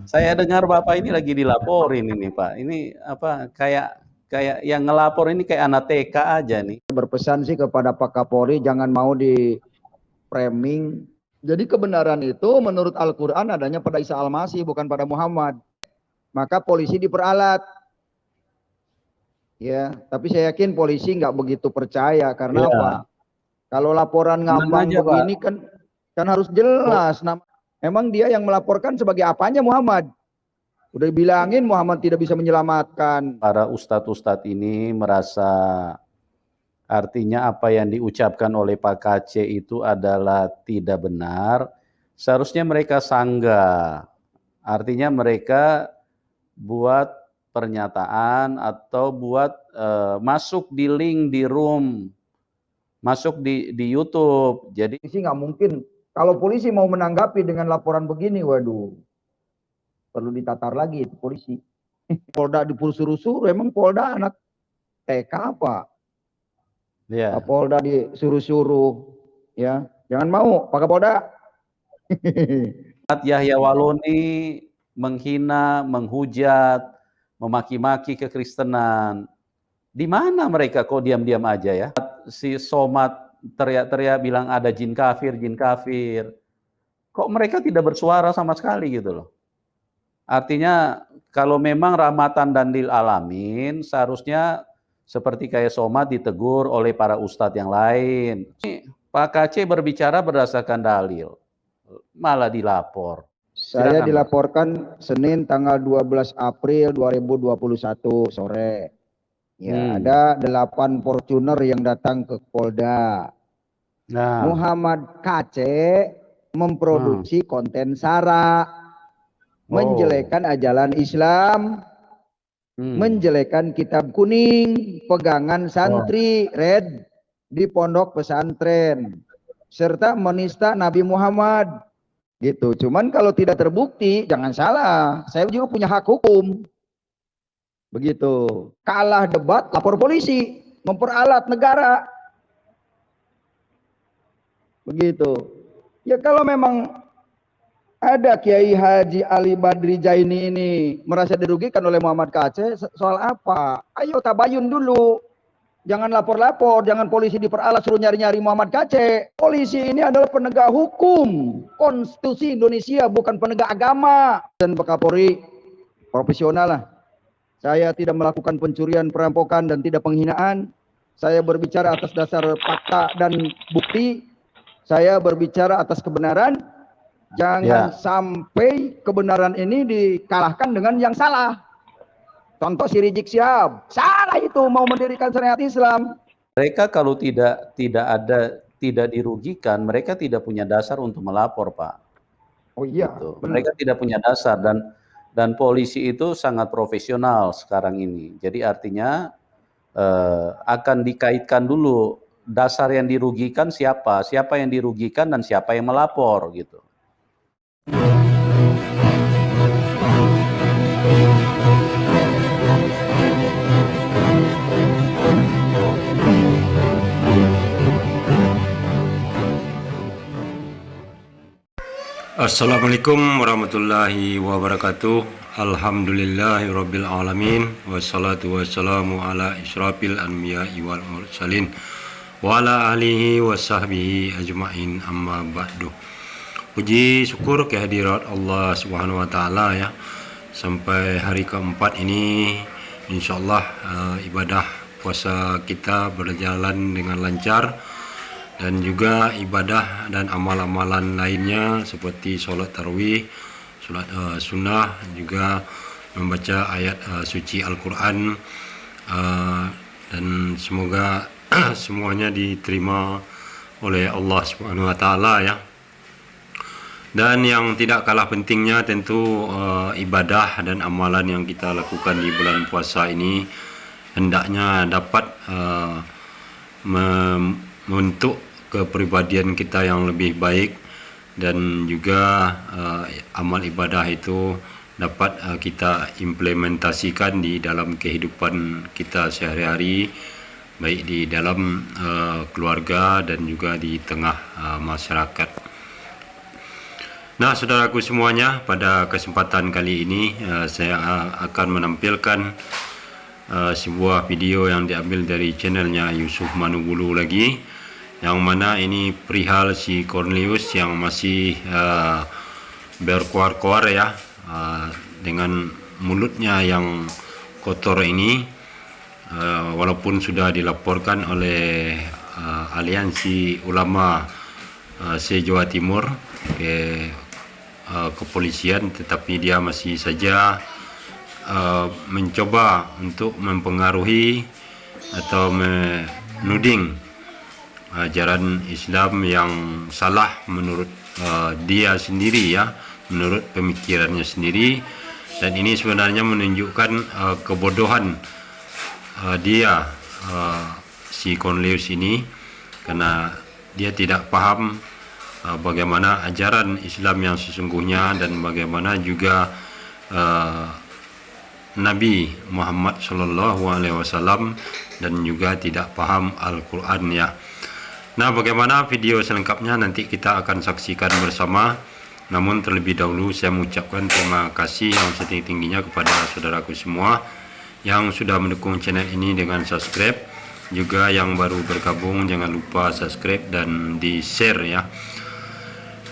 Saya dengar Bapak ini lagi dilaporin ini, Pak. Ini apa, kayak kayak yang ngelapor ini kayak anak TK aja nih. Berpesan sih kepada Pak Kapolri jangan mau di framing. Jadi kebenaran itu menurut Al-Quran adanya pada Isa Al-Masih bukan pada Muhammad. Maka polisi diperalat. Ya, tapi saya yakin polisi nggak begitu percaya karena Iya. apa? Kalau laporan Tenang ngambang aja, Pak. begini kan harus jelas. Emang dia yang melaporkan sebagai apanya Muhammad? Udah bilangin Muhammad tidak bisa menyelamatkan. Para ustadz-ustadz ini merasa artinya apa yang diucapkan oleh Pak KC itu adalah tidak benar. Seharusnya mereka sanggah. Artinya mereka buat pernyataan atau buat masuk di link di room, masuk di YouTube. Jadi Polisi nggak mungkin. Kalau polisi mau menanggapi dengan laporan begini, waduh, perlu ditatar lagi itu polisi. Polda disuruh-suruh, emang Polda anak TK apa? ya, Kapolda disuruh-suruh, ya jangan mau Pak Kapolda. Yahya Waloni menghina, menghujat, memaki-maki kekristenan. Di mana mereka kok diam-diam aja ya? Si Somad teriak-teriak bilang ada jin kafir, jin kafir. Kok mereka tidak bersuara sama sekali gitu loh. Artinya kalau memang rahmatan dan lil alamin, seharusnya seperti kayak Somad ditegur oleh para ustadz yang lain. Pak KC berbicara berdasarkan dalil, malah dilapor. Saya Silakan, Pak. dilaporkan Senin tanggal 12 April 2021 sore. Ya, ada 8 Fortuner yang datang ke Polda. Nah, Muhammad KC memproduksi konten sara, menjelekan ajaran Islam, menjelekan kitab kuning, pegangan santri red di pondok pesantren, serta menista Nabi Muhammad. Gitu. Cuman kalau tidak terbukti, jangan salah, saya juga punya hak hukum. Begitu. Kalah debat, lapor polisi, memperalat negara. Begitu. Ya kalau memang ada Kiai Haji Ali Badri Jaini ini merasa dirugikan oleh Muhammad KC, soal apa? Ayo tabayun dulu. Jangan lapor-lapor, jangan polisi diperalat suruh nyari-nyari Muhammad KC. Polisi ini adalah penegak hukum, konstitusi Indonesia, bukan penegak agama. Dan Pak Kapolri profesional lah. Saya tidak melakukan pencurian, perampokan, dan tidak penghinaan. Saya berbicara atas dasar fakta dan bukti. Saya berbicara atas kebenaran. Jangan sampai kebenaran ini dikalahkan dengan yang salah. Contoh si Rizik Syihab, salah itu mau mendirikan syariat Islam. Mereka kalau tidak dirugikan, mereka tidak punya dasar untuk melapor, Pak. Oh iya. Gitu. Mereka tidak punya dasar dan polisi itu sangat profesional sekarang ini. Jadi artinya akan dikaitkan dulu dasar yang dirugikan siapa yang dirugikan dan siapa yang melapor gitu. Assalamualaikum warahmatullahi wabarakatuh. Alhamdulillahirabbil alamin wassalatu wassalamu ala isyrafil anbiya'i wal mursalin wa ala alihi wasahbihi ajmain amma ba'du. Puji syukur kehadirat Allah Subhanahu wa taala ya. Sampai hari keempat ini insyaallah ibadah puasa kita berjalan dengan lancar, dan juga ibadah dan amal-amalan lainnya seperti solat tarawih, solat sunnah, juga membaca ayat suci Al-Quran, dan semoga semuanya diterima oleh Allah Subhanahu wa taala ya. Dan yang tidak kalah pentingnya tentu ibadah dan amalan yang kita lakukan di bulan puasa ini hendaknya dapat membentuk kepribadian kita yang lebih baik, dan juga amal ibadah itu dapat kita implementasikan di dalam kehidupan kita sehari-hari, baik di dalam keluarga dan juga di tengah masyarakat. Nah, saudaraku semuanya, pada kesempatan kali ini saya akan menampilkan sebuah video yang diambil dari channelnya Yusuf Manubulu lagi, yang mana ini perihal si Cornelius yang masih berkoar-koar ya, dengan mulutnya yang kotor ini, walaupun sudah dilaporkan oleh Aliansi Ulama se-Jawa Timur ke kepolisian, tetapi dia masih saja mencoba untuk mempengaruhi atau menuding ajaran Islam yang salah menurut dia sendiri ya, menurut pemikirannya sendiri. Dan ini sebenarnya menunjukkan kebodohan dia, si Cornelius ini, karena dia tidak paham bagaimana ajaran Islam yang sesungguhnya dan bagaimana juga Nabi Muhammad SAW, dan juga tidak paham Al-Quran ya. Nah, bagaimana video selengkapnya nanti kita akan saksikan bersama. Namun terlebih dahulu saya mengucapkan terima kasih yang setinggi-tingginya kepada saudaraku semua yang sudah mendukung channel ini dengan subscribe. Juga yang baru bergabung jangan lupa subscribe dan di share ya.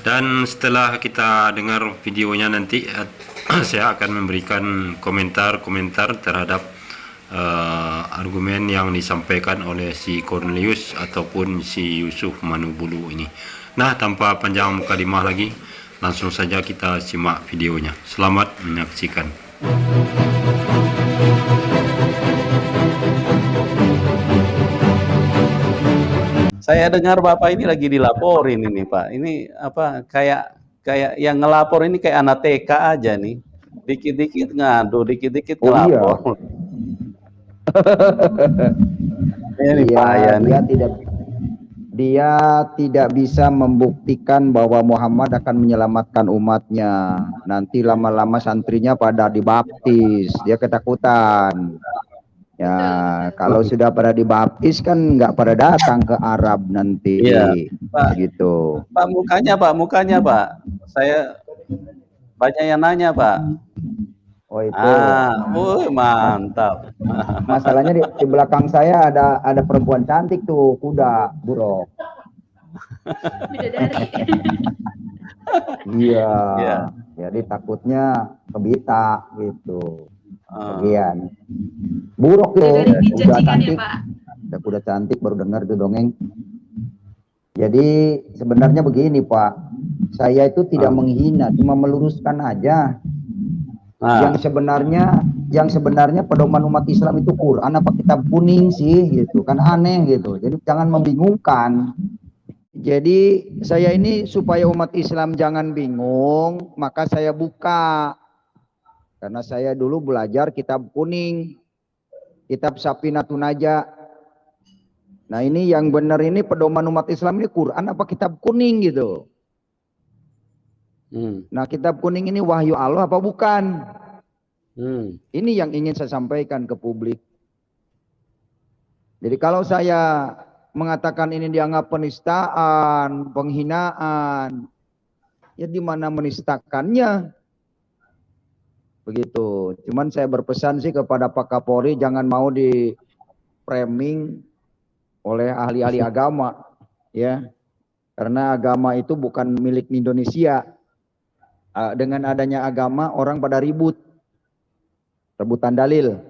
Dan setelah kita dengar videonya nanti saya akan memberikan komentar-komentar terhadap argumen yang disampaikan oleh si Cornelius ataupun si Yusuf Manubulu ini. Nah, tanpa panjang mukadimah lagi, langsung saja kita simak videonya. Selamat menyaksikan. Saya dengar Bapak ini lagi dilaporin ini Pak. Ini apa kayak yang ngelapor ini kayak anak TK aja nih. Dikit-dikit ngadu, dikit-dikit ngelapor. Ini bahaya nih. Dia tidak bisa membuktikan bahwa Muhammad akan menyelamatkan umatnya. Nanti lama-lama santrinya pada dibaptis, dia ketakutan. Ya, kalau sudah pada dibaptis kan nggak pada datang ke Arab nanti. Iya, Pak. Gitu. Pak, mukanya Pak. Saya banyak yang nanya Pak. Oh itu. Mantap. Masalahnya di belakang saya ada perempuan cantik tuh, kuda buruk. Bidadari. Iya. Iya. Jadi takutnya kebita gitu. Bagian buruk tuh, kuda cantik. Ada kuda cantik baru dengar tuh dongeng. Jadi sebenarnya begini Pak, saya itu tidak menghina, cuma meluruskan aja. Yang sebenarnya pedoman umat Islam itu Quran apa kitab kuning sih gitu kan, aneh gitu. Jadi jangan membingungkan. Jadi saya ini supaya umat Islam jangan bingung, maka saya buka. Karena saya dulu belajar kitab kuning, kitab Safinatun Najah. Nah ini yang benar ini pedoman umat Islam ini Quran apa kitab kuning gitu. Nah kitab kuning ini wahyu Allah apa bukan? Ini yang ingin saya sampaikan ke publik. Jadi kalau saya mengatakan ini dianggap penistaan, penghinaan, ya di mana menistakannya? Begitu. Cuman saya berpesan sih kepada Pak Kapolri jangan mau di framing oleh ahli-ahli agama ya. Karena agama itu bukan milik Indonesia. Dengan adanya agama orang pada ribut. Rebutan dalil.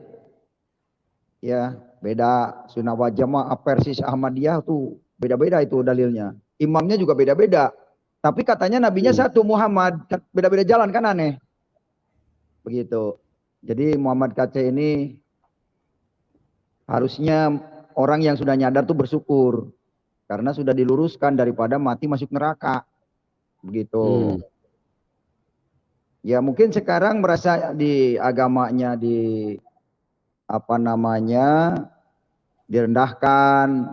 Ya, beda Sunnah wal Jamaah, Persis, Ahmadiyah tuh beda-beda itu dalilnya. Imamnya juga beda-beda. Tapi katanya nabinya satu Muhammad, beda-beda jalan kan aneh. Begitu. Jadi Muhammad KC ini harusnya orang yang sudah nyadar tuh bersyukur karena sudah diluruskan daripada mati masuk neraka. Begitu. Ya mungkin sekarang merasa di agamanya direndahkan.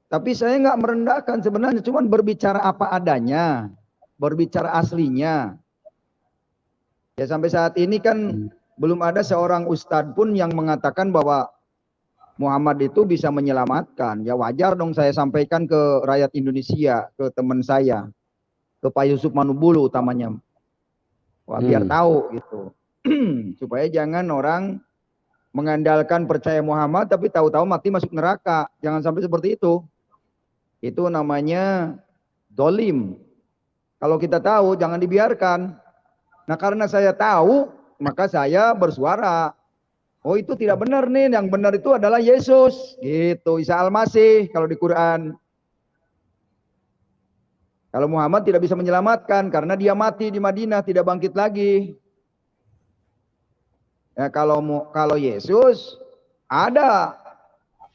Tapi saya nggak merendahkan sebenarnya, cuman berbicara apa adanya, berbicara aslinya. Ya sampai saat ini kan belum ada seorang ustadz pun yang mengatakan bahwa Muhammad itu bisa menyelamatkan. Ya wajar dong saya sampaikan ke rakyat Indonesia, ke teman saya. ke Pak Yusuf Manubulu utamanya. Wah, biar tahu gitu. Supaya jangan orang mengandalkan percaya Muhammad tapi tahu-tahu mati masuk neraka. Jangan sampai seperti itu. Itu namanya dolim. Kalau kita tahu jangan dibiarkan. Nah karena saya tahu maka saya bersuara. Oh itu tidak benar nih, yang benar itu adalah Yesus, gitu, Isa Al-Masih kalau di Quran. Kalau Muhammad tidak bisa menyelamatkan karena dia mati di Madinah, tidak bangkit lagi. Ya, kalau Yesus ada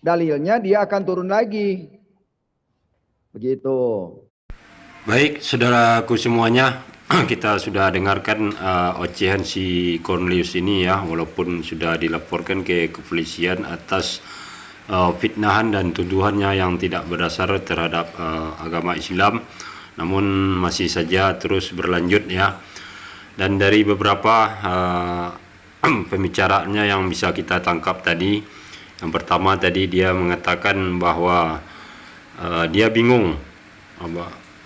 dalilnya dia akan turun lagi. Begitu. Baik, saudaraku semuanya, kita sudah dengarkan ocehan si Cornelius ini ya, walaupun sudah dilaporkan ke kepolisian atas fitnahan dan tuduhannya yang tidak berdasar terhadap agama Islam, namun masih saja terus berlanjut ya. Dan dari beberapa pembicaraannya yang bisa kita tangkap tadi, yang pertama tadi dia mengatakan bahwa dia bingung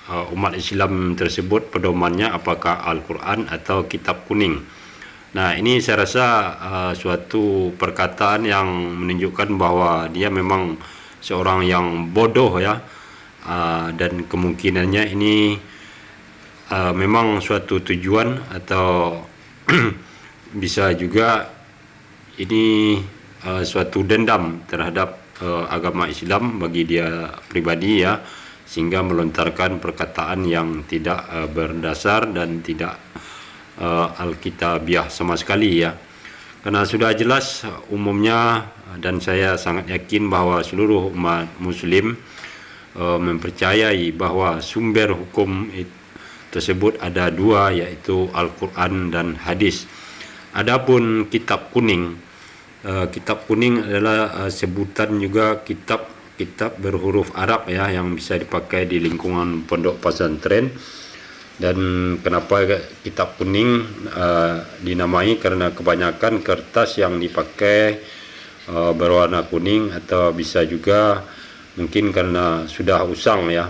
umat Islam tersebut pedomannya apakah Al-Quran atau kitab kuning. Nah ini saya rasa suatu perkataan yang menunjukkan bahwa dia memang seorang yang bodoh ya, dan kemungkinannya ini memang suatu tujuan atau bisa juga ini suatu dendam terhadap agama Islam bagi dia pribadi ya, sehingga melontarkan perkataan yang tidak berdasar dan tidak alkitabiah sama sekali ya. Karena sudah jelas umumnya, dan saya sangat yakin bahwa seluruh umat muslim mempercayai bahwa sumber hukum tersebut ada dua, yaitu Al-Quran dan hadis. Adapun kitab kuning, kitab kuning adalah sebutan juga kitab berhuruf Arab ya, yang bisa dipakai di lingkungan pondok pesantren. Dan kenapa kitab kuning dinamai, karena kebanyakan kertas yang dipakai berwarna kuning, atau bisa juga mungkin karena sudah usang ya.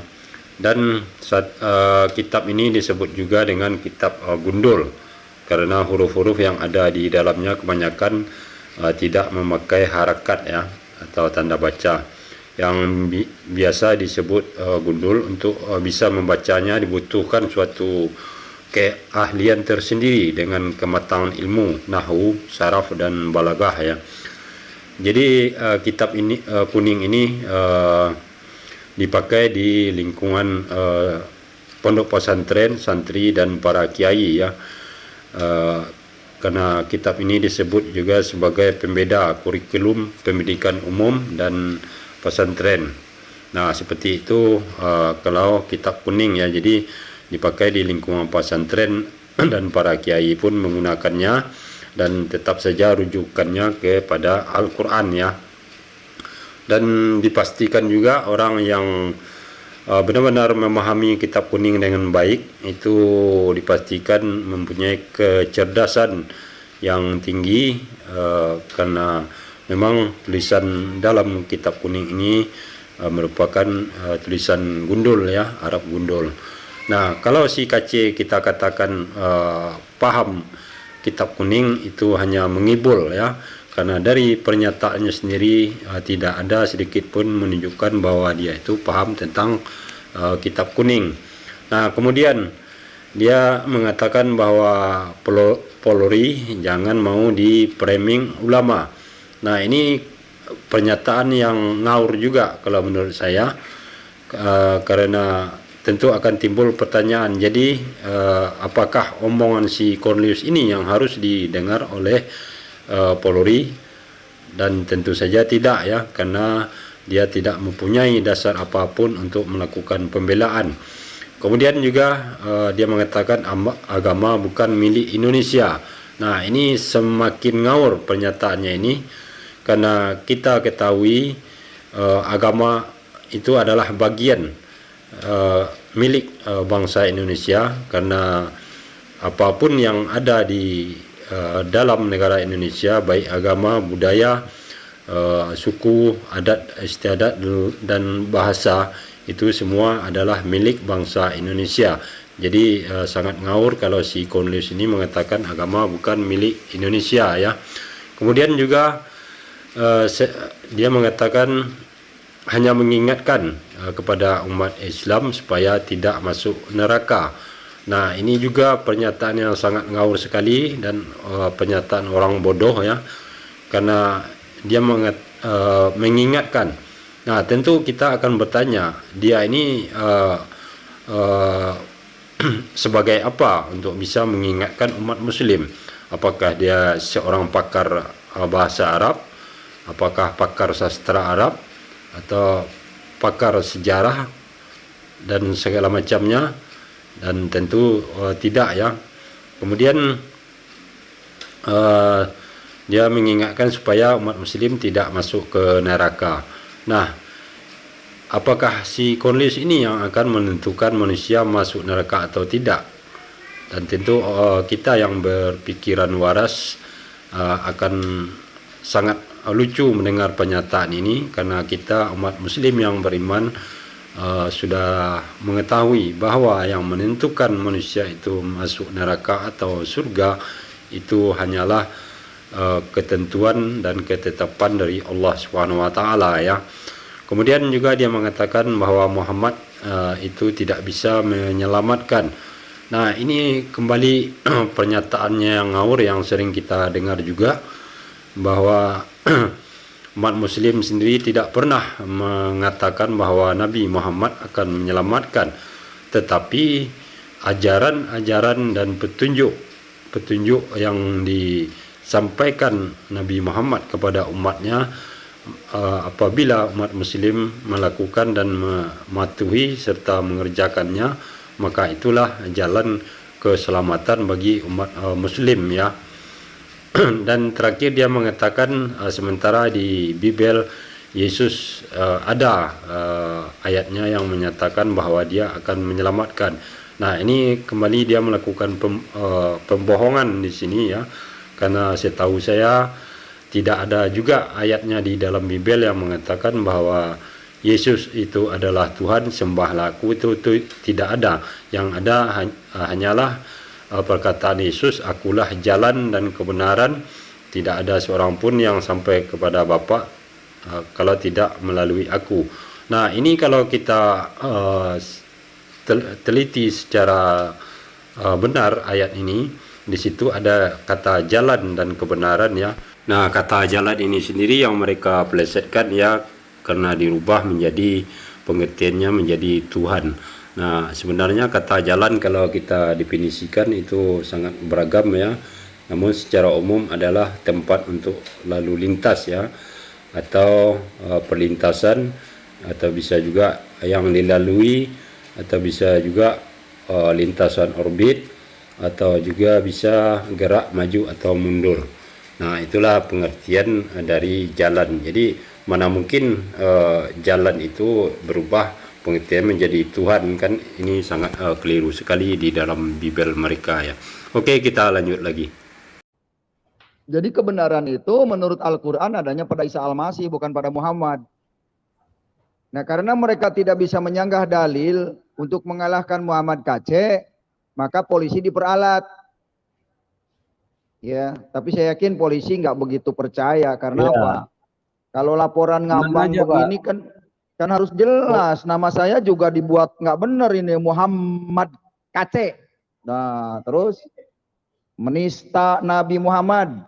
Dan kitab ini disebut juga dengan kitab gundul, karena huruf-huruf yang ada di dalamnya kebanyakan tidak memakai harakat ya, atau tanda baca. Yang biasa disebut gundul. Untuk bisa membacanya dibutuhkan suatu keahlian tersendiri dengan kematangan ilmu nahwu, saraf dan balaghah ya. Jadi kitab ini kuning ini dipakai di lingkungan pondok pesantren, santri dan para kiai ya. Karena kitab ini disebut juga sebagai pembeda kurikulum pendidikan umum dan pesantren. Nah seperti itu kalau kitab kuning ya, jadi dipakai di lingkungan pesantren dan para kiai pun menggunakannya, dan tetap saja rujukannya kepada Al-Quran ya. Dan dipastikan juga orang yang benar-benar memahami kitab kuning dengan baik itu dipastikan mempunyai kecerdasan yang tinggi, karena memang tulisan dalam kitab kuning ini merupakan tulisan gundul ya, Arab gundul. Nah kalau si KC kita katakan paham kitab kuning, itu hanya mengibul ya, karena dari pernyataannya sendiri tidak ada sedikit pun menunjukkan bahwa dia itu paham tentang kitab kuning. Nah kemudian dia mengatakan bahwa Polri jangan mau di framing ulama. Nah ini pernyataan yang ngawur juga kalau menurut saya, karena tentu akan timbul pertanyaan, jadi apakah omongan si Cornelius ini yang harus didengar oleh Polri? Dan tentu saja tidak ya, karena dia tidak mempunyai dasar apapun untuk melakukan pembelaan. Kemudian juga dia mengatakan agama bukan milik Indonesia. Nah ini semakin ngawur pernyataannya ini, karena kita ketahui agama itu adalah bagian milik bangsa Indonesia, karena apapun yang ada di dalam negara Indonesia, baik agama, budaya, suku, adat istiadat dan bahasa, itu semua adalah milik bangsa Indonesia. Jadi sangat ngawur kalau si Cornelius ini mengatakan agama bukan milik Indonesia ya. Kemudian juga dia mengatakan hanya mengingatkan kepada umat Islam supaya tidak masuk neraka. Nah, ini juga pernyataan yang sangat ngawur sekali dan pernyataan orang bodoh ya, karena dia mengingatkan. Nah, tentu kita akan bertanya, dia ini sebagai apa untuk bisa mengingatkan umat Muslim? Apakah dia seorang pakar bahasa Arab? Apakah pakar sastra Arab? Atau pakar sejarah dan segala macamnya? Dan tentu tidak ya. Kemudian dia mengingatkan supaya umat Muslim tidak masuk ke neraka. Nah, apakah si Cornelius ini yang akan menentukan manusia masuk neraka atau tidak? Dan tentu kita yang berpikiran waras akan sangat lucu mendengar pernyataan ini, karena kita umat Muslim yang beriman sudah mengetahui bahwa yang menentukan manusia itu masuk neraka atau surga itu hanyalah ketentuan dan ketetapan dari Allah Subhanahu wa taala ya. Kemudian juga dia mengatakan bahwa Muhammad itu tidak bisa menyelamatkan. Nah, ini kembali pernyataannya yang ngawur yang sering kita dengar juga, bahwa umat Muslim sendiri tidak pernah mengatakan bahwa Nabi Muhammad akan menyelamatkan, tetapi ajaran-ajaran dan petunjuk yang disampaikan Nabi Muhammad kepada umatnya, apabila umat Muslim melakukan dan mematuhi serta mengerjakannya, maka itulah jalan keselamatan bagi umat Muslim ya. Dan terakhir dia mengatakan sementara di Bible Yesus ada ayatnya yang menyatakan bahwa dia akan menyelamatkan. Nah, ini kembali dia melakukan pembohongan di sini ya, karena setahu saya tidak ada juga ayatnya di dalam Bible yang mengatakan bahwa Yesus itu adalah Tuhan, sembahlah aku, itu tidak ada. Yang ada hanyalah perkataan Yesus, akulah jalan dan kebenaran, tidak ada seorang pun yang sampai kepada Bapa kalau tidak melalui aku. Nah, ini kalau kita teliti secara benar ayat ini, di situ ada kata jalan dan kebenaran ya. Nah, kata jalan ini sendiri yang mereka plesetkan ya, karena dirubah menjadi pengertiannya menjadi Tuhan. Nah, sebenarnya kata jalan kalau kita definisikan itu sangat beragam ya. Namun secara umum adalah tempat untuk lalu lintas ya, atau perlintasan, atau bisa juga yang dilalui, atau bisa juga lintasan orbit, atau juga bisa gerak maju atau mundur. Nah, itulah pengertian dari jalan. Jadi mana mungkin jalan itu berubah pengertian menjadi Tuhan, kan ini sangat keliru sekali di dalam Bible mereka ya. Oke, kita lanjut lagi. Jadi kebenaran itu menurut Al-Quran adanya pada Isa Al-Masih, bukan pada Muhammad. Nah, karena mereka tidak bisa menyanggah dalil untuk mengalahkan Muhammad KC, maka polisi diperalat. Ya, tapi saya yakin polisi nggak begitu percaya, karena apa? Kalau laporan ngambang begini kan harus jelas. Nama saya juga dibuat nggak benar ini, Muhammad KC. Nah, terus menista Nabi Muhammad.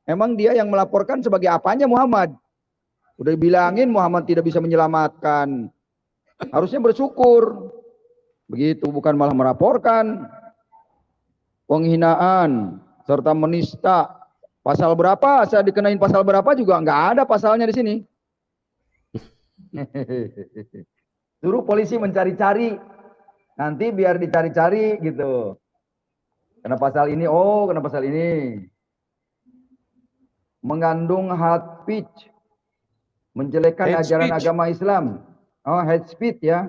Emang dia yang melaporkan sebagai apanya Muhammad? Udah dibilangin Muhammad tidak bisa menyelamatkan. Harusnya bersyukur. Begitu, bukan malah melaporkan. Penghinaan serta menista. Pasal berapa? Saya dikenain pasal berapa juga nggak ada pasalnya di sini. Suruh polisi mencari-cari, nanti biar dicari-cari gitu. Kena pasal ini, oh kena pasal ini. Mengandung hate speech, menjelekkan ajaran agama Islam. Oh, hate speech ya.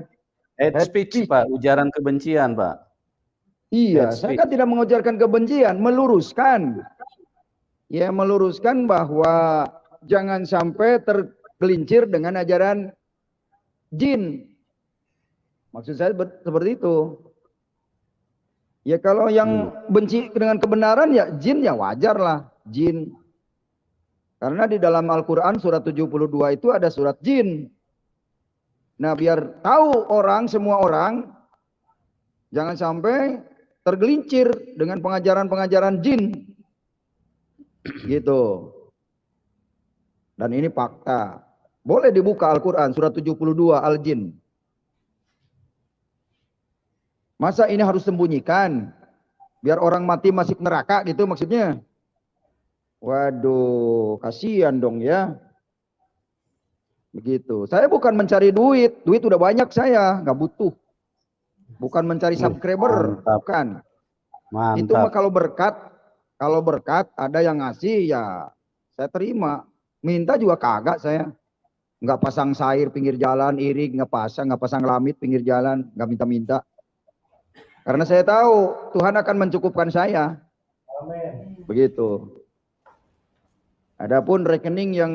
Hate speech, Pak, ujaran kebencian, Pak. Iya, saya kan tidak mengujarkan kebencian, meluruskan. Ya, meluruskan bahwa jangan sampai tergelincir dengan ajaran jin. Maksud saya seperti itu. Ya kalau yang benci dengan kebenaran ya jin, ya wajar lah jin. Karena di dalam Al-Quran surat 72 itu ada surat jin. Nah biar tahu orang, semua orang, jangan sampai tergelincir dengan pengajaran-pengajaran jin. Gitu. Dan ini fakta. Boleh dibuka Al-Quran surat 72 Al-Jin. Masa ini harus sembunyikan? Biar orang mati masuk neraka gitu maksudnya? Waduh, kasihan dong ya. Begitu. Saya bukan mencari duit. Duit udah banyak saya, nggak butuh. Bukan mencari subscriber, Mantap. bukan. Itu mah Mantap. kalau berkat ada yang ngasih ya saya terima. Minta juga kagak saya. Nggak pasang sair pinggir jalan, irik, nggak pasang lamit pinggir jalan, nggak minta-minta. Karena saya tahu Tuhan akan mencukupkan saya. Amin. Begitu. Adapun rekening yang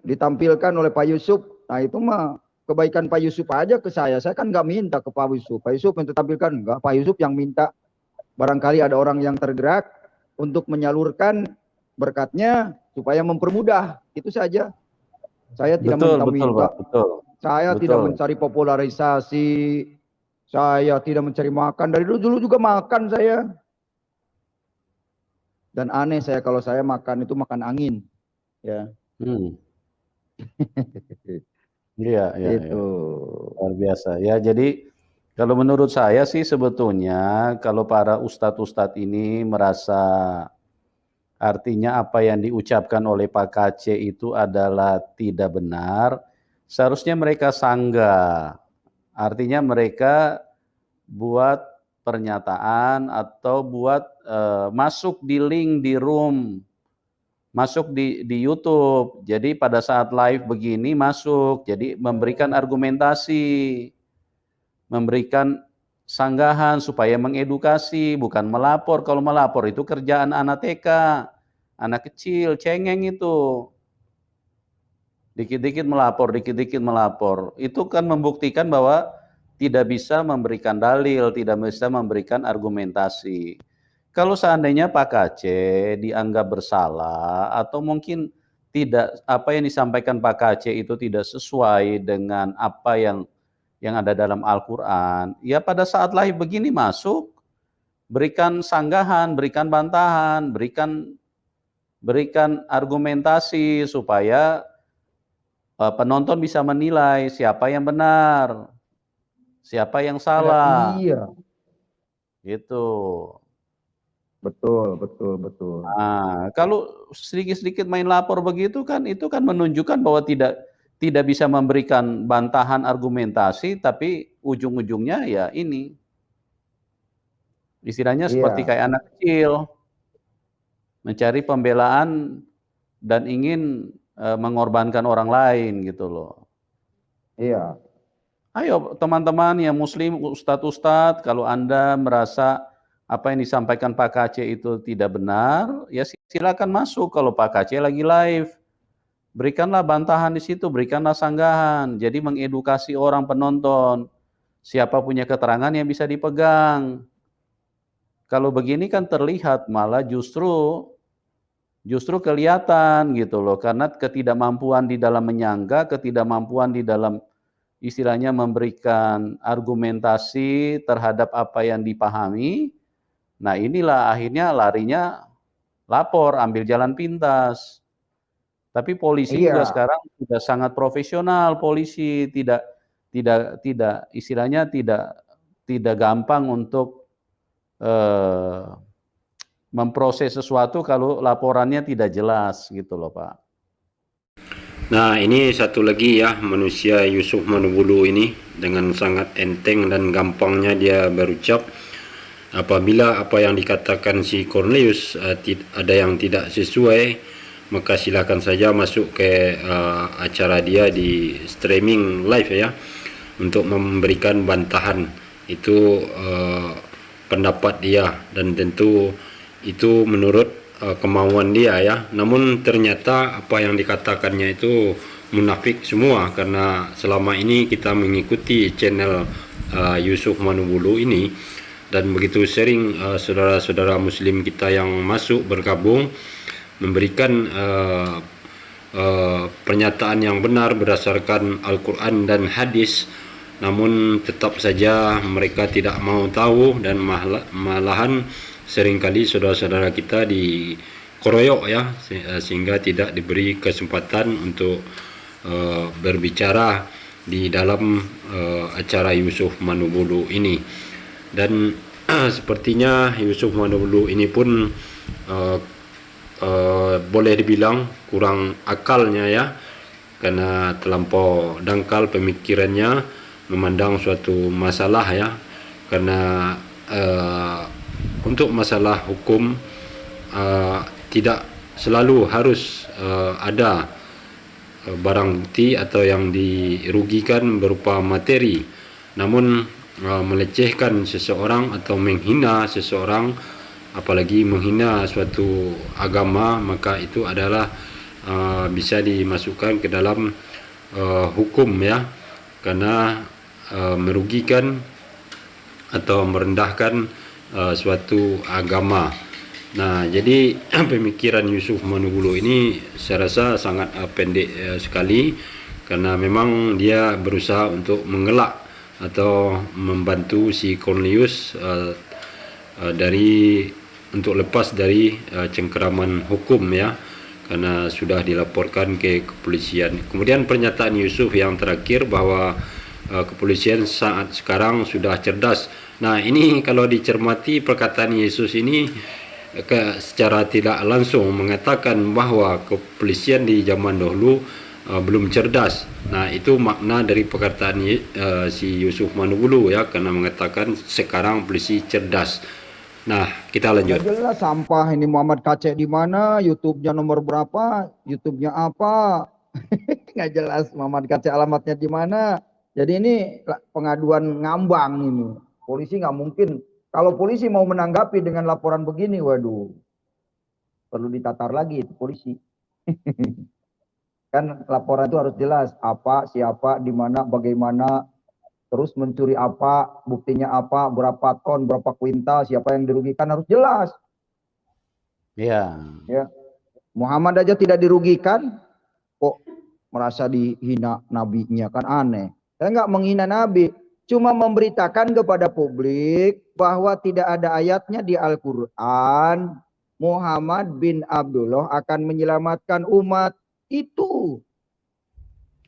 ditampilkan oleh Pak Yusuf, nah itu mah kebaikan Pak Yusuf aja ke saya. Saya kan nggak minta ke Pak Yusuf. Pak Yusuf yang tampilkan, nggak, Pak Yusuf yang minta. Barangkali ada orang yang tergerak untuk menyalurkan berkatnya supaya mempermudah. Itu saja. Saya tidak minta-minta. Saya tidak mencari popularisasi. Saya tidak mencari makan. Dari dulu juga makan saya. Dan aneh saya kalau saya makan itu makan angin. Ya. Iya, itu luar biasa. Ya, jadi kalau menurut saya sih sebetulnya kalau para ustadz-ustadz ini merasa artinya apa yang diucapkan oleh Pak KC itu adalah tidak benar, seharusnya mereka sanggah. Artinya mereka buat pernyataan atau buat masuk di link di room, masuk di YouTube. Jadi pada saat live begini masuk, jadi memberikan argumentasi, memberikan sanggahan supaya mengedukasi, bukan melapor. Kalau melapor itu kerjaan anak TK, anak kecil, cengeng itu. Dikit-dikit melapor. Itu kan membuktikan bahwa tidak bisa memberikan dalil, tidak bisa memberikan argumentasi. Kalau seandainya Pak KC dianggap bersalah atau mungkin tidak, apa yang disampaikan Pak KC itu tidak sesuai dengan apa yang ada dalam Al-Quran, ya pada saat live begini masuk, berikan sanggahan, berikan bantahan, berikan argumentasi supaya penonton bisa menilai siapa yang benar, siapa yang salah. Iya. Gitu. Betul. Nah, kalau sedikit-sedikit main lapor begitu kan, itu kan menunjukkan bahwa tidak bisa memberikan bantahan argumentasi, tapi ujung-ujungnya ya ini. Istilahnya seperti kayak anak kecil, mencari pembelaan dan ingin mengorbankan orang lain gitu loh. Iya. Ayo teman-teman yang muslim, ustadz-ustadz, kalau Anda merasa apa yang disampaikan Pak KC itu tidak benar, ya silakan masuk kalau Pak KC lagi live. Berikanlah bantahan di situ, berikanlah sanggahan. Jadi mengedukasi orang penonton. Siapa punya keterangan yang bisa dipegang. Kalau begini kan terlihat malah justru kelihatan gitu loh. Karena ketidakmampuan di dalam menyangga, ketidakmampuan di dalam istilahnya memberikan argumentasi terhadap apa yang dipahami. Nah inilah akhirnya larinya lapor, ambil jalan pintas. Tapi polisi juga sekarang sudah sangat profesional, polisi tidak istilahnya tidak gampang untuk memproses sesuatu kalau laporannya tidak jelas gitu loh Pak. Nah ini satu lagi ya, manusia Yusuf Manubulu ini dengan sangat enteng dan gampangnya dia berucap. Apabila apa yang dikatakan si Cornelius ada yang tidak sesuai, maka silakan saja masuk ke acara dia di streaming live ya, untuk memberikan bantahan. Itu pendapat dia dan tentu itu menurut kemauan dia ya. Namun ternyata apa yang dikatakannya itu munafik semua, karena selama ini kita mengikuti channel Yusuf Manubulu ini, dan begitu sering saudara-saudara Muslim kita yang masuk bergabung memberikan pernyataan yang benar berdasarkan Al-Quran dan hadis, namun tetap saja mereka tidak mau tahu dan malahan seringkali saudara-saudara kita dikeroyok ya, sehingga tidak diberi kesempatan untuk berbicara di dalam acara Yusuf Manubulu ini. Dan sepertinya Yusuf Manubulu ini pun boleh dibilang kurang akalnya ya, karena terlampau dangkal pemikirannya memandang suatu masalah ya, karena untuk masalah hukum tidak selalu harus ada barang bukti atau yang dirugikan berupa materi, namun melecehkan seseorang atau menghina seseorang, apalagi menghina suatu agama, maka itu adalah bisa dimasukkan ke dalam hukum ya, karena merugikan atau merendahkan suatu agama. Nah, jadi pemikiran Yusuf Manubulu ini saya rasa sangat pendek sekali, karena memang dia berusaha untuk mengelak atau membantu si Cornelius untuk lepas dari cengkeraman hukum ya, karena sudah dilaporkan ke kepolisian. Kemudian pernyataan Yusuf yang terakhir bahwa kepolisian saat sekarang sudah cerdas. Nah, ini kalau dicermati perkataan Yesus ini secara tidak langsung mengatakan bahwa kepolisian di zaman dahulu belum cerdas. Nah, itu makna dari perkataan si Yusuf Manubulu ya, karena mengatakan sekarang polisi cerdas. Nah, kita lanjut. Nggak jelas sampah ini Muhammad Kacek di mana, YouTube-nya nomor berapa, YouTube-nya apa. Nggak jelas Muhammad Kacek alamatnya di mana. Jadi ini pengaduan ngambang ini. Polisi nggak mungkin. Kalau polisi mau menanggapi dengan laporan begini, waduh, perlu ditatar lagi itu polisi. Kan laporan itu harus jelas apa, siapa, di mana, bagaimana, terus mencuri apa, buktinya apa, berapa ton, berapa kuintal, siapa yang dirugikan, harus jelas. Ya. Ya. Muhammad aja tidak dirugikan, kok merasa dihina nabinya, kan aneh. Saya nggak menghina nabi, cuma memberitakan kepada publik bahwa tidak ada ayatnya di Al-Quran Muhammad bin Abdullah akan menyelamatkan umat. Itu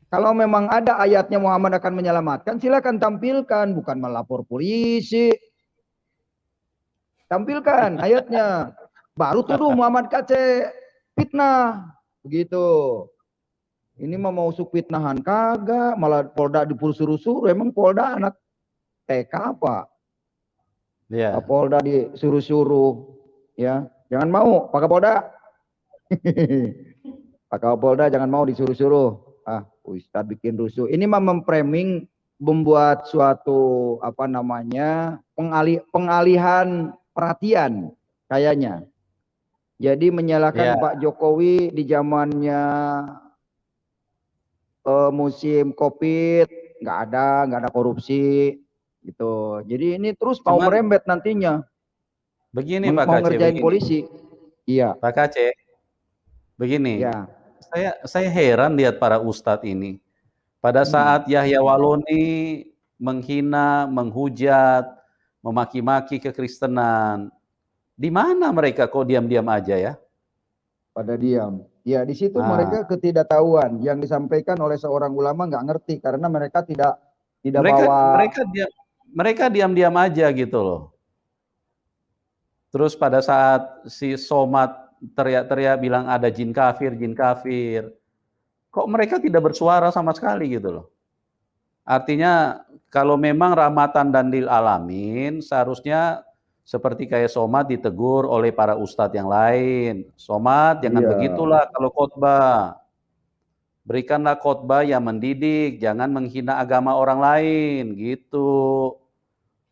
kalau memang ada ayatnya Muhammad akan menyelamatkan, silakan tampilkan, bukan melapor polisi. Tampilkan ayatnya, baru tuduh Muhammad Kacek fitnah begitu. Ini mau fitnahan kagak, malah Polda disuruh-suruh. Emang Polda anak TK apa? Ya. Polda disuruh-suruh ya, jangan mau Pak Kapolda. Pak Kapolda jangan mau disuruh-suruh. Ustadz bikin rusuh. Ini mah memframing, membuat suatu pengalihan perhatian kayaknya. Jadi menyalahkan Pak Jokowi di zamannya musim Covid, nggak ada korupsi gitu. Jadi ini terus mau merembet nantinya. Begini Pak mau Kacek, ngerjain begini. polisi. Iya. Pak Kacek, begini. Ya. Saya heran lihat para ustadz ini. Pada saat Yahya Waloni menghina, menghujat, memaki-maki kekristenan, di mana mereka kok diam-diam aja ya? Pada diam. Ya, di situ mereka ketidaktahuan yang disampaikan oleh seorang ulama nggak ngerti, karena mereka tidak bawa. Mereka diam-diam aja gitu loh. Terus pada saat si Somad teriak-teriak bilang ada jin kafir, kok mereka tidak bersuara sama sekali gitu loh. Artinya kalau memang rahmatan dan lil alamin, seharusnya seperti kayak Somad ditegur oleh para ustadz yang lain. Somad, jangan begitulah kalau khotbah. Berikanlah khotbah yang mendidik, jangan menghina agama orang lain, gitu.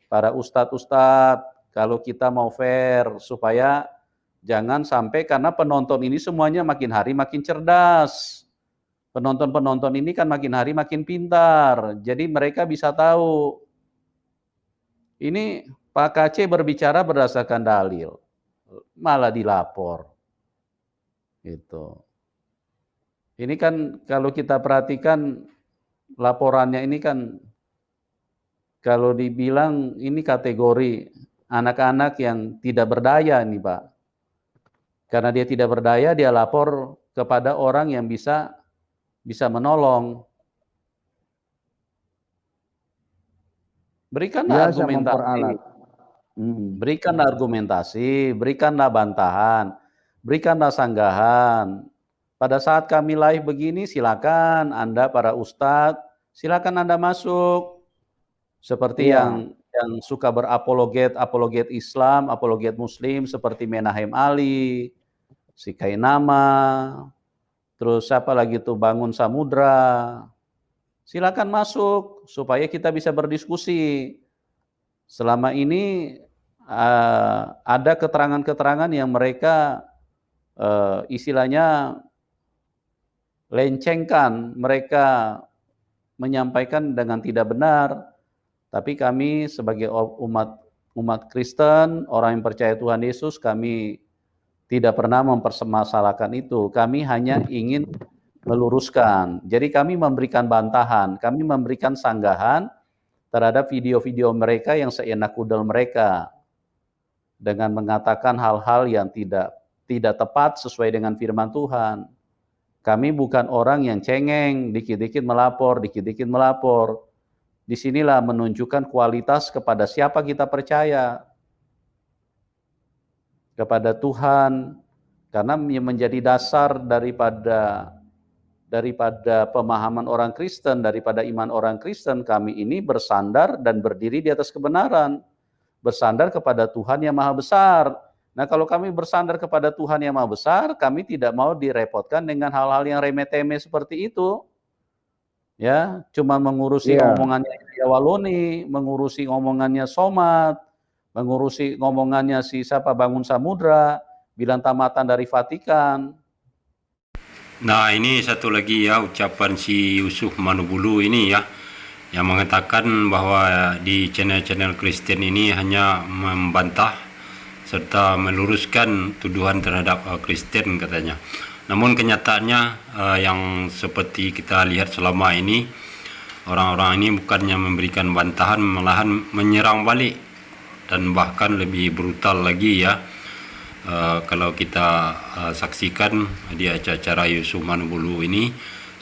Para ustadz-ustadz, kalau kita mau fair, supaya jangan sampai, karena penonton ini semuanya makin hari makin cerdas. Penonton-penonton ini kan makin hari makin pintar, jadi mereka bisa tahu. Ini Pak KC berbicara berdasarkan dalil, malah dilapor. Gitu. Ini kan kalau kita perhatikan laporannya ini kan kalau dibilang ini kategori anak-anak yang tidak berdaya nih Pak. Karena dia tidak berdaya, dia lapor kepada orang yang bisa menolong. Berikanlah Biasa argumentasi. memperalat. Berikanlah argumentasi, berikanlah bantahan, berikanlah sanggahan. Pada saat kami live begini, silakan Anda para ustadz, silakan Anda masuk. Seperti yang suka berapologet Islam, apologet Muslim, seperti Menahem Ali, si Kainama, terus siapa lagi tuh Bangun Samudra. Silakan masuk supaya kita bisa berdiskusi. Selama ini ada keterangan-keterangan yang mereka istilahnya lencengkan, mereka menyampaikan dengan tidak benar. Tapi kami sebagai umat Kristen, orang yang percaya Tuhan Yesus, kami tidak pernah mempermasalahkan itu. Kami hanya ingin meluruskan. Jadi kami memberikan bantahan, kami memberikan sanggahan terhadap video-video mereka yang seenak kudel mereka dengan mengatakan hal-hal yang tidak tepat sesuai dengan firman Tuhan. Kami bukan orang yang cengeng, dikit-dikit melapor, dikit-dikit melapor. Disinilah menunjukkan kualitas kepada siapa kita percaya. Kepada Tuhan, karena menjadi dasar daripada pemahaman orang Kristen, daripada iman orang Kristen, kami ini bersandar dan berdiri di atas kebenaran. Bersandar kepada Tuhan yang Maha Besar. Nah, kalau kami bersandar kepada Tuhan yang Maha Besar, kami tidak mau direpotkan dengan hal-hal yang remeh-temeh seperti itu. Ya, cuma mengurusi omongannya Waloni, mengurusi omongannya Somad, mengurusi omongannya si siapa Bangun Samudra, bilang tamatan dari Vatikan. Nah, ini satu lagi ya ucapan si Yusuf Manubulu ini ya, yang mengatakan bahwa di channel-channel Kristen ini hanya membantah serta meluruskan tuduhan terhadap Kristen katanya. Namun kenyataannya yang seperti kita lihat selama ini, orang-orang ini bukannya memberikan bantahan, malahan menyerang balik dan bahkan lebih brutal lagi ya. Kalau kita saksikan di acara Yusuf Manubulu ini,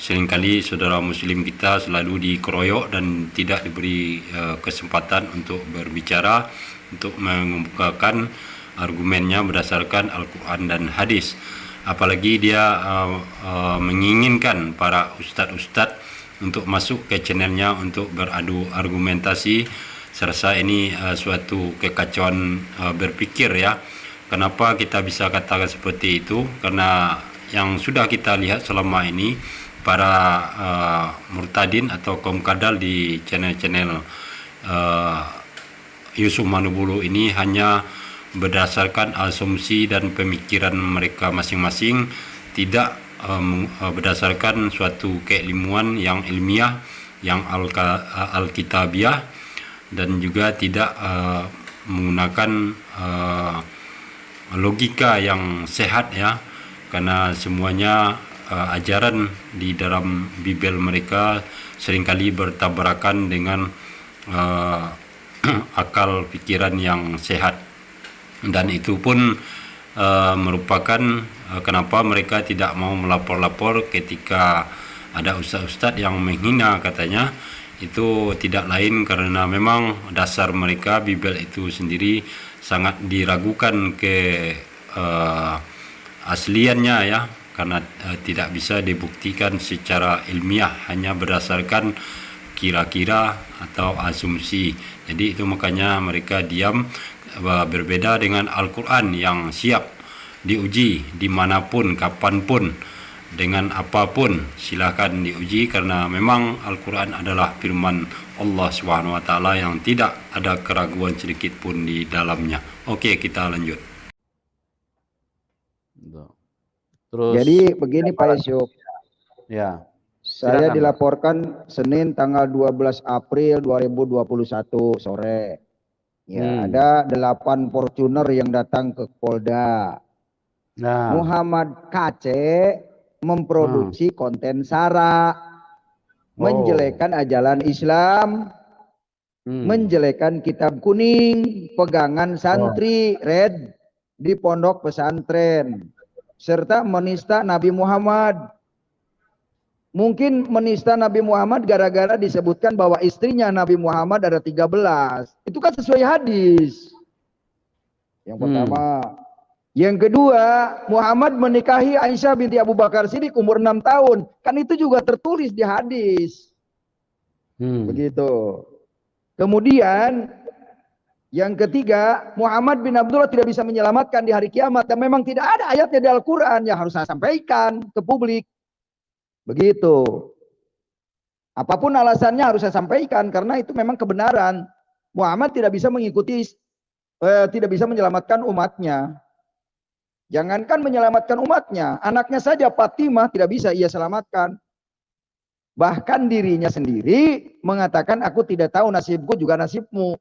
seringkali saudara muslim kita selalu dikeroyok dan tidak diberi kesempatan untuk berbicara, untuk mengemukakan argumennya berdasarkan Al-Quran dan hadis. Apalagi dia menginginkan para ustadz-ustadz untuk masuk ke channelnya untuk beradu argumentasi. Saya rasa ini suatu kekacauan berpikir ya. Kenapa kita bisa katakan seperti itu? Karena yang sudah kita lihat selama ini, para murtadin atau kaum kadal di channel-channel Yusuf Manubulu ini hanya berdasarkan asumsi dan pemikiran mereka masing-masing, tidak berdasarkan suatu keilmuan yang ilmiah, yang alkitabiah, dan juga tidak menggunakan logika yang sehat ya, karena semuanya ajaran di dalam Bibel mereka seringkali bertabrakan dengan akal pikiran yang sehat. Dan itu pun merupakan kenapa mereka tidak mau melapor-lapor ketika ada ustaz-ustaz yang menghina katanya. Itu tidak lain karena memang dasar mereka Bibel itu sendiri sangat diragukan ke asliannya ya, karena tidak bisa dibuktikan secara ilmiah, hanya berdasarkan kira-kira atau asumsi. Jadi itu makanya mereka diam. Berbeda dengan Al-Quran yang siap diuji dimanapun, kapanpun, dengan apapun silakan diuji, karena memang Al-Quran adalah firman Allah SWT yang tidak ada keraguan sedikit pun di dalamnya. Oke, kita lanjut. Terus, jadi begini Pak Yusuf. Ya. Saya dilaporkan Senin tanggal 12 April 2021 sore. Ya, ada 8 Fortuner yang datang ke Polda. Nah, Muhammad KC memproduksi konten sara, menjelekkan ajaran Islam, menjelekkan kitab kuning, pegangan santri red di pondok pesantren, serta menista Nabi Muhammad. Mungkin menista Nabi Muhammad gara-gara disebutkan bahwa istrinya Nabi Muhammad ada 13. Itu kan sesuai hadis. Yang pertama. Yang kedua, Muhammad menikahi Aisyah binti Abu Bakar Siddiq umur 6 tahun. Kan itu juga tertulis di hadis. Begitu. Kemudian yang ketiga, Muhammad bin Abdullah tidak bisa menyelamatkan di hari kiamat. Dan memang tidak ada ayatnya di Al-Quran yang harus saya sampaikan ke publik. Begitu. Apapun alasannya harus saya sampaikan karena itu memang kebenaran. Muhammad tidak bisa mengikuti, tidak bisa menyelamatkan umatnya. Jangankan menyelamatkan umatnya, anaknya saja Fatimah tidak bisa ia selamatkan. Bahkan dirinya sendiri mengatakan, aku tidak tahu nasibku juga nasibmu.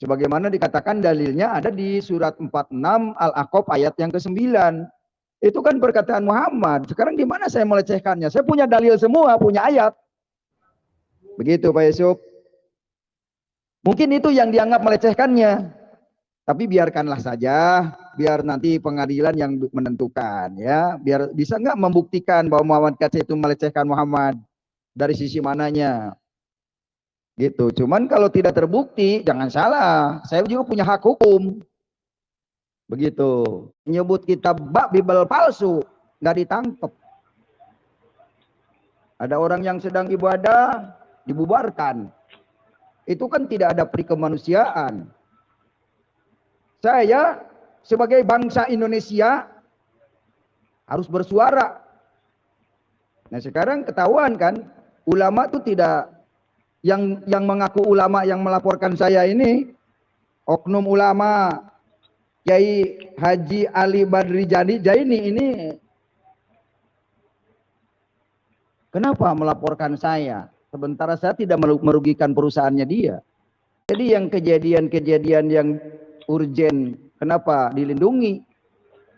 Sebagaimana dikatakan dalilnya ada di surat 46 Al-Aqaf ayat yang ke-9. Itu kan perkataan Muhammad. Sekarang di mana saya melecehkannya? Saya punya dalil semua, punya ayat. Begitu Pak Yusuf. Mungkin itu yang dianggap melecehkannya. Tapi biarkanlah saja, biar nanti pengadilan yang menentukan ya. Biar bisa nggak membuktikan bahwa Muhammad KC itu melecehkan Muhammad dari sisi mananya. Gitu. Cuman kalau tidak terbukti, jangan salah. Saya juga punya hak hukum. Begitu. Menyebut kitab Bible palsu, nggak ditangkap. Ada orang yang sedang ibadah, dibubarkan. Itu kan tidak ada perikemanusiaan. Saya sebagai bangsa Indonesia harus bersuara. Nah sekarang ketahuan kan, ulama itu tidak, yang mengaku ulama yang melaporkan saya ini, oknum ulama, Kiai Haji Ali Badri Jaini ini kenapa melaporkan saya? Sementara saya tidak merugikan perusahaannya dia. Jadi yang kejadian-kejadian yang urgen, kenapa dilindungi?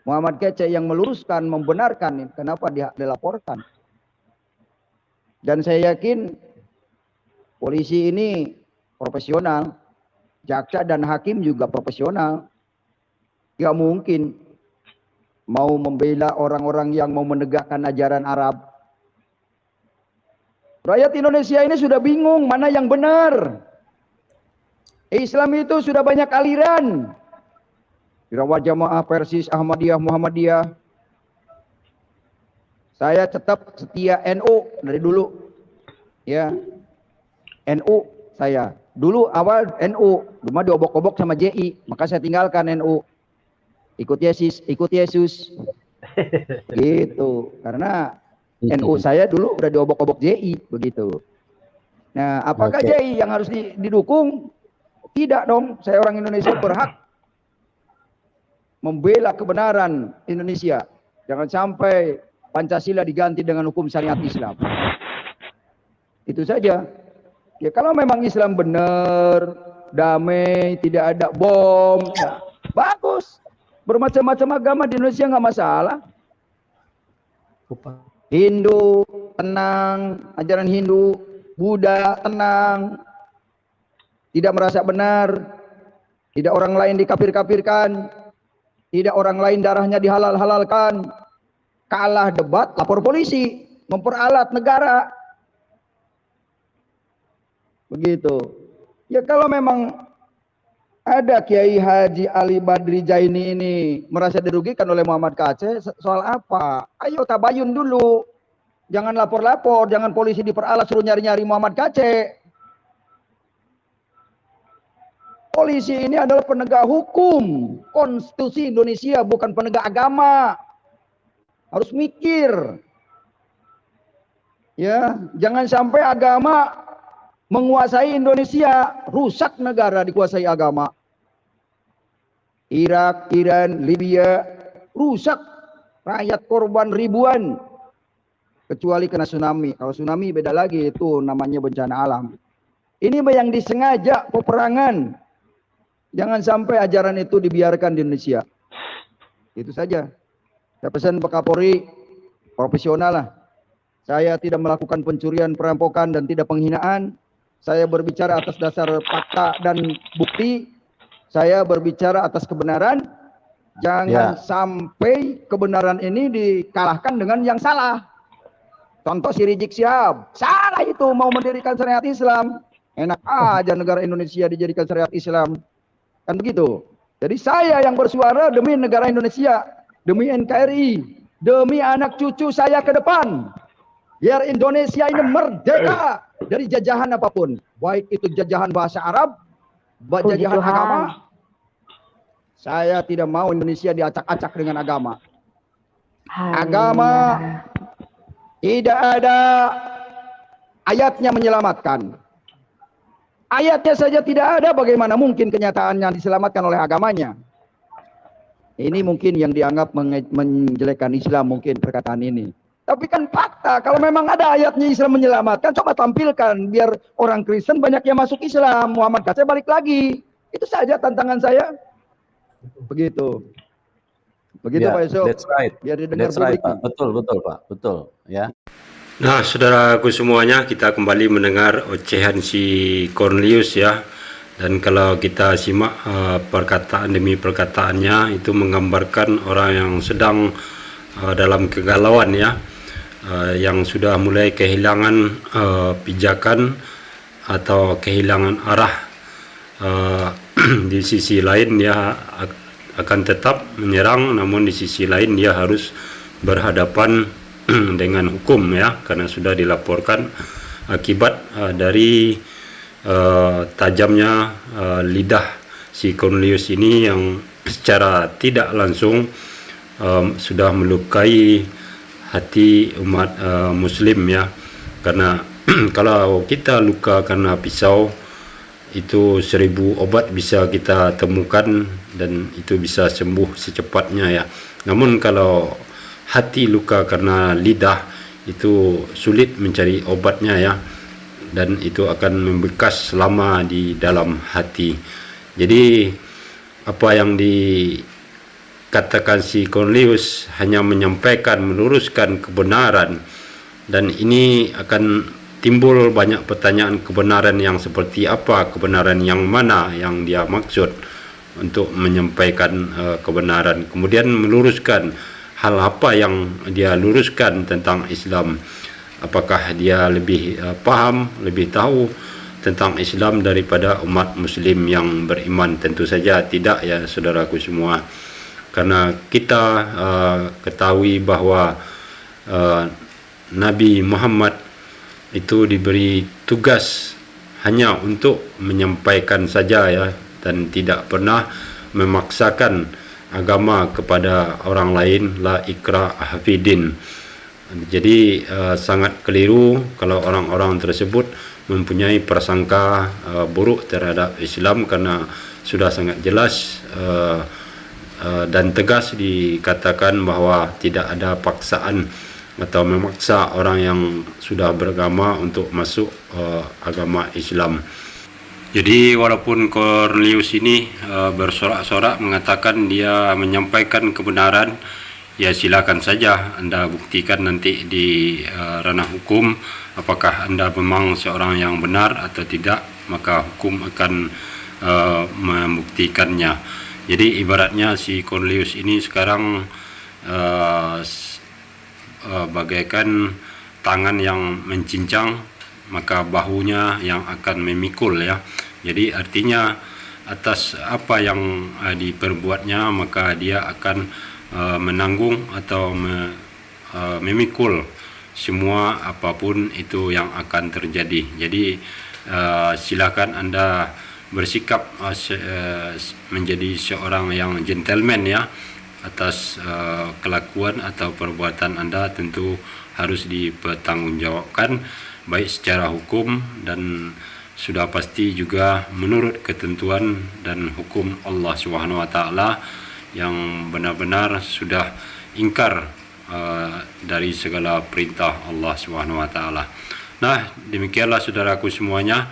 Muhammad KC yang meluruskan, membenarkan, kenapa dia dilaporkan? Dan saya yakin polisi ini profesional, jaksa dan hakim juga profesional. Gak mungkin mau membela orang-orang yang mau menegakkan ajaran Arab. Rakyat Indonesia ini sudah bingung mana yang benar. Islam itu sudah banyak aliran. Irawat Jamaah, Persis, Ahmadiyah, Muhammadiyah. Saya tetap setia NU dari dulu. Ya. NU saya. Dulu awal NU, cuma diobok-obok sama JI, maka saya tinggalkan NU. Ikut Yesus, gitu. Karena NU saya dulu udah diobok-obok JI, begitu. Nah, apakah JI yang harus didukung? Tidak dong. Saya orang Indonesia berhak membela kebenaran Indonesia. Jangan sampai Pancasila diganti dengan hukum syariat Islam. Itu saja. Ya kalau memang Islam benar, damai, tidak ada bom, ya, bagus. Bermacam-macam agama di Indonesia nggak masalah. Hindu tenang, ajaran Hindu, Buddha tenang, tidak merasa benar, tidak orang lain dikafir-kafirkan, tidak orang lain darahnya dihalal-halalkan. Kalah debat, lapor polisi, memperalat negara. Begitu. Ya kalau memang ada Kiai Haji Ali Badri Jaini ini merasa dirugikan oleh Muhammad KC, soal apa? Ayo tabayun dulu. Jangan lapor-lapor, jangan polisi diperalat suruh nyari-nyari Muhammad KC. Polisi ini adalah penegak hukum, konstitusi Indonesia, bukan penegak agama. Harus mikir. Ya, jangan sampai agama menguasai Indonesia, rusak negara dikuasai agama. Irak, Iran, Libya, rusak, rakyat korban ribuan. Kecuali kena tsunami. Kalau tsunami beda lagi, itu namanya bencana alam. Ini yang disengaja peperangan. Jangan sampai ajaran itu dibiarkan di Indonesia. Itu saja. Saya pesan Pak Kapolri, profesional lah. Saya tidak melakukan pencurian, perampokan, dan tidak penghinaan. Saya berbicara atas dasar fakta dan bukti. Saya berbicara atas kebenaran. Jangan sampai kebenaran ini dikalahkan dengan yang salah. Contoh si Rizik Syihab. Salah itu mau mendirikan syariat Islam. Enak aja negara Indonesia dijadikan syariat Islam. Kan begitu. Jadi saya yang bersuara demi negara Indonesia, demi NKRI, demi anak cucu saya ke depan. Biar Indonesia ini merdeka dari jajahan apapun. Baik itu jajahan bahasa Arab, jajahan agama. Saya tidak mau Indonesia diacak-acak dengan agama. Agama tidak ada ayatnya menyelamatkan. Ayatnya saja tidak ada, bagaimana mungkin kenyataannya diselamatkan oleh agamanya? Ini mungkin yang dianggap menjelekkan Islam, mungkin perkataan ini. Tapi kan fakta, kalau memang ada ayatnya Islam menyelamatkan, coba tampilkan biar orang Kristen banyak yang masuk Islam, Muhammad Kacé balik lagi. Itu saja tantangan saya. Begitu. Begitu Pak Yusuf. That's right. Biar didengar That's right, publik. Pak. Betul Pak. Betul, ya. Nah, saudaraku semuanya, kita kembali mendengar ocehan si Cornelius ya. Dan kalau kita simak perkataan demi perkataannya, itu menggambarkan orang yang sedang dalam kegalauan ya, yang sudah mulai kehilangan pijakan atau kehilangan arah. Di sisi lain dia akan tetap menyerang, namun di sisi lain dia harus berhadapan dengan hukum ya, karena sudah dilaporkan akibat dari tajamnya lidah si Cornelius ini yang secara tidak langsung sudah melukai hati umat muslim ya. Karena kalau kita luka karena pisau, itu 1000 obat bisa kita temukan dan itu bisa sembuh secepatnya ya. Namun kalau hati luka karena lidah, itu sulit mencari obatnya ya, dan itu akan membekas lama di dalam hati. Jadi apa yang dikatakan si Cornelius hanya menyampaikan, meluruskan kebenaran, dan ini akan timbul banyak pertanyaan kebenaran yang seperti apa, kebenaran yang mana yang dia maksud untuk menyampaikan kebenaran, kemudian meluruskan hal apa yang dia luruskan tentang Islam. Apakah dia lebih paham, lebih tahu tentang Islam daripada umat muslim yang beriman? Tentu saja tidak ya saudaraku semua. Karena kita ketahui bahwa Nabi Muhammad itu diberi tugas hanya untuk menyampaikan saja ya, dan tidak pernah memaksakan agama kepada orang lain, la ikraha fid-din. Jadi sangat keliru kalau orang-orang tersebut mempunyai prasangka buruk terhadap Islam, karena sudah sangat jelas dan tegas dikatakan bahwa tidak ada paksaan atau memaksa orang yang sudah beragama untuk masuk agama Islam. Jadi walaupun Cornelius ini bersorak-sorak mengatakan dia menyampaikan kebenaran, ya silakan saja Anda buktikan nanti di ranah hukum apakah Anda memang seorang yang benar atau tidak, maka hukum akan membuktikannya. Jadi ibaratnya si Cornelius ini sekarang bagaikan tangan yang mencincang, maka bahunya yang akan memikul ya. Jadi artinya atas apa yang diperbuatnya, maka dia akan menanggung atau memikul semua apapun itu yang akan terjadi. Jadi silakan Anda bersikap menjadi seorang yang gentleman ya. Atas kelakuan atau perbuatan Anda tentu harus dipertanggungjawabkan baik secara hukum dan sudah pasti juga menurut ketentuan dan hukum Allah Subhanahu wa taala yang benar-benar sudah ingkar dari segala perintah Allah Subhanahu wa taala. Nah, demikianlah saudaraku semuanya,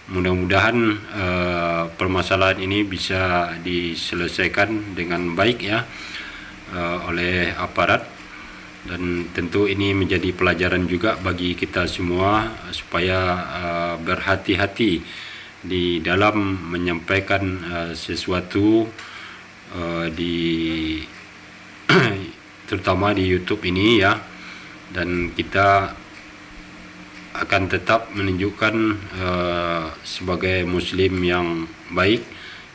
Mudah-mudahan permasalahan ini bisa diselesaikan dengan baik ya oleh aparat, dan tentu ini menjadi pelajaran juga bagi kita semua supaya berhati-hati di dalam menyampaikan sesuatu di terutama di YouTube ini ya, dan kita akan tetap menunjukkan sebagai muslim yang baik,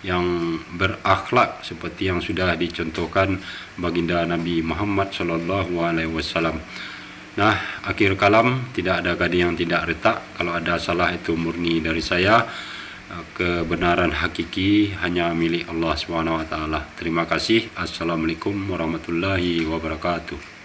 yang berakhlak seperti yang sudah dicontohkan baginda Nabi Muhammad SAW. Nah, akhir kalam, tidak ada gading yang tidak retak. Kalau ada salah itu murni dari saya. Kebenaran hakiki hanya milik Allah SWT. Terima kasih. Assalamualaikum warahmatullahi wabarakatuh.